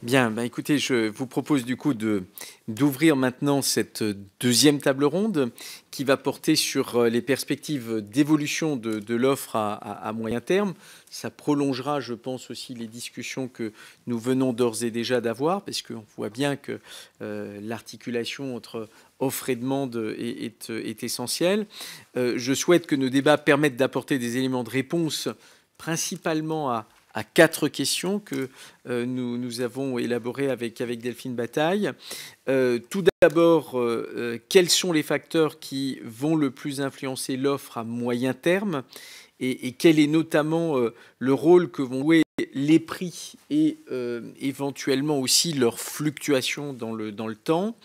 Bien, bah, écoutez, je vous propose du coup d'ouvrir maintenant cette deuxième table ronde qui va porter sur les perspectives d'évolution de l'offre à moyen terme. Ça prolongera, je pense, aussi les discussions que nous venons d'ores et déjà d'avoir, parce qu'on voit bien que l'articulation entre offre et demande est essentielle. Je souhaite que nos débats permettent d'apporter des éléments de réponse principalement à 4 questions que nous avons élaborées avec Delphine Bataille. Tout d'abord, quels sont les facteurs qui vont le plus influencer l'offre à moyen terme et quel est notamment le rôle que vont jouer les prix et éventuellement aussi leur fluctuation dans le temps.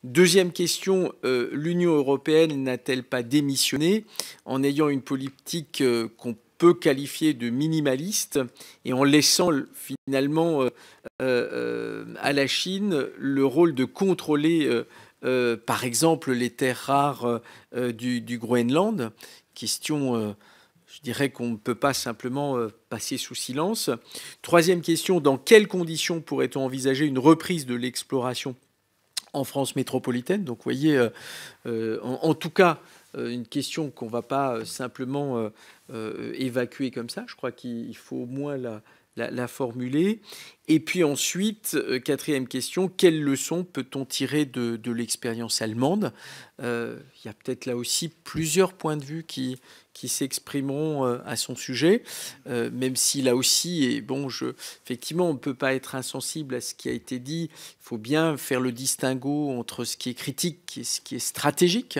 Deuxième question, l'Union européenne n'a-t-elle pas démissionné en ayant une politique qu'on peut qualifier de minimaliste et en laissant finalement à la Chine le rôle de contrôler par exemple les terres rares du Groenland, question je dirais qu'on ne peut pas simplement passer sous silence. Troisième question, dans quelles conditions pourrait-on envisager une reprise de l'exploration en France métropolitaine? Donc, vous voyez, en tout cas, une question qu'on ne va pas simplement évacuer comme ça. Je crois qu'il faut au moins la formuler. Et puis ensuite, quatrième question, quelles leçons peut-on tirer de l'expérience allemande? Il y a peut-être là aussi plusieurs points de vue qui s'exprimeront à son sujet, même si là aussi, et bon, effectivement, on ne peut pas être insensible à ce qui a été dit. Il faut bien faire le distinguo entre ce qui est critique et ce qui est stratégique.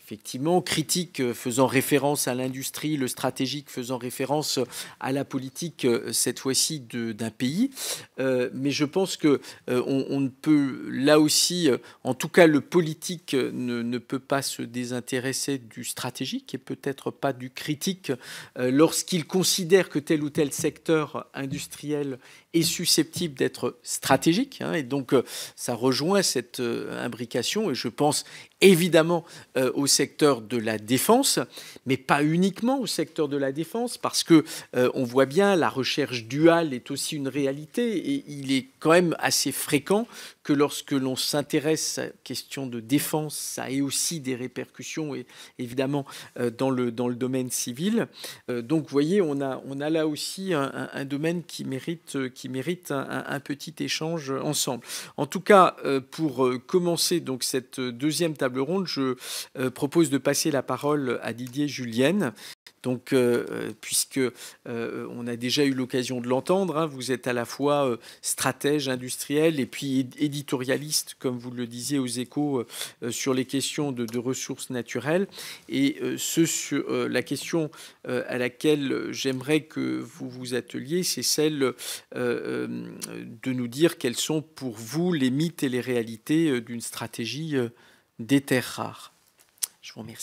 Effectivement, critique faisant référence à l'industrie, le stratégique faisant référence à la politique, cette fois-ci d'un pays. Mais je pense que on ne peut, là aussi, en tout cas le politique ne peut pas se désintéresser du stratégique et peut-être pas du critique lorsqu'il considère que tel ou tel secteur industriel est susceptible d'être stratégique. Et donc, ça rejoint cette imbrication et je pense évidemment au secteur de la défense, mais pas uniquement au secteur de la défense, parce que on voit bien la recherche duale est aussi une réalité et il est quand même assez fréquent que lorsque l'on s'intéresse à la question de défense, ça ait aussi des répercussions et évidemment dans le domaine civil. Donc vous voyez, on a là aussi un domaine qui mérite un petit échange ensemble. En tout cas, pour commencer donc cette deuxième table ronde, je propose de passer la parole à Didier Julienne. Donc, puisque on a déjà eu l'occasion de l'entendre, vous êtes à la fois stratège industriel et puis éditorialiste, comme vous le disiez aux Échos, sur les questions de ressources naturelles. Et sur la question à laquelle j'aimerais que vous vous atteliez, c'est celle de nous dire quels sont pour vous les mythes et les réalités d'une stratégie des terres rares. Je vous remercie.